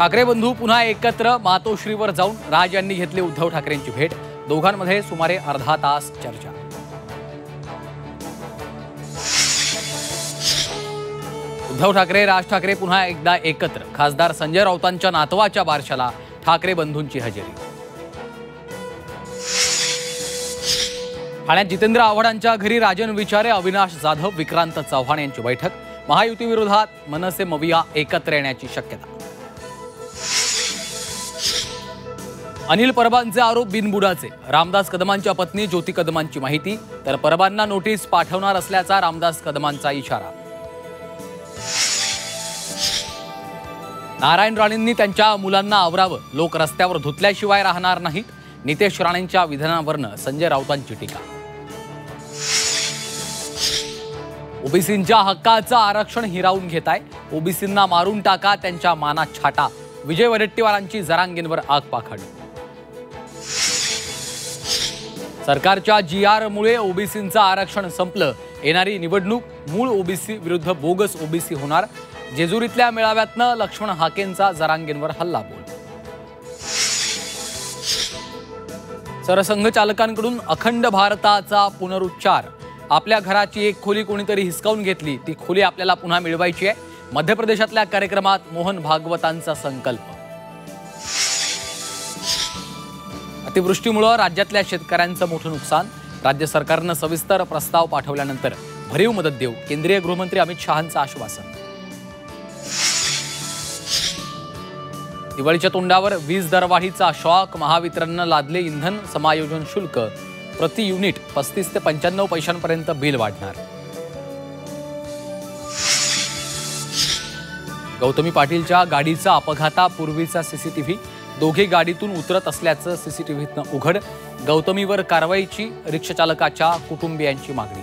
ठाकरे बंधू पुन्हा एकत्र मातोश्रीवर जाऊन राज यांनी घेतली उद्धव ठाकरेंची भेट। दोघांमध्ये सुमारे अर्धा तास चर्चा। उद्धव ठाकरे राज ठाकरे पुन्हा एकदा एकत्र। खासदार संजय राऊतांच्या नातवाच्या बारशाला ठाकरे बंधूंची हजेरी। ठाण्यात जितेंद्र आव्हाडांच्या घरी राजन विचारे, अविनाश जाधव, विक्रांत चव्हाण यांची बैठक। महायुती विरोधात मनसे मविया एकत्र येण्याची शक्यता। अनिल परबांचे आरोप बिनबुडाचे। रामदास कदमांच्या पत्नी ज्योती कदमांची माहिती, तर परबांना नोटीस पाठवणार असल्याचा रामदास कदमांचा इशारा। नारायण राणेंनी त्यांच्या मुलांना आवरावं, लोक रस्त्यावर धुतल्याशिवाय राहणार नाहीत। नितेश राणेंच्या विधानावरनं संजय राऊतांची टीका। ओबीसींच्या हक्काचं आरक्षण हिरावून घेताय, ओबीसींना मारून टाका, त्यांच्या मानात छाटा। विजय वडेट्टीवारांची जरांगेंवर आगपाखड। सरकारच्या GR मुळे ओबीसींचं आरक्षण संपलं। येणारी निवडणूक मूळ ओबीसी विरुद्ध बोगस ओबीसी होणार। जेजुरीतल्या मेळाव्यातनं लक्ष्मण हाकेंचा जरांगेंवर हल्लाबोल। सरसंघचालकांकडून अखंड भारताचा पुनरुच्चार। आपल्या घराची एक खोली कोणीतरी हिसकावून घेतली, ती खोली आपल्याला पुन्हा मिळवायची आहे। मध्य प्रदेशातल्या कार्यक्रमात मोहन भागवतांचा संकल्प। अतिवृष्टीमुळे राज्यातल्या शेतकऱ्यांचं मोठं नुकसान। राज्य सरकारनं सविस्तर प्रस्ताव पाठवल्यानंतर भरीव मदत देऊ, केंद्रीय गृहमंत्री अमित शहांचं आश्वासन। दिवाळीच्या तोंडावर वीज दरवाढीचा शॉक। महावितरणनं लादले इंधन समायोजन शुल्क। प्रति युनिट 35 ते 95 पैशांपर्यंत बिल वाढणार। गौतमी पाटीलच्या गाडीचा अपघातापूर्वीचा सीसीटीव्ही। दोघे गाडीतून उतरत असल्याचं सीसीटीव्हीतनं उघड। गौतमीवर कारवाईची रिक्षाचालकाच्या कुटुंबियांची मागणी।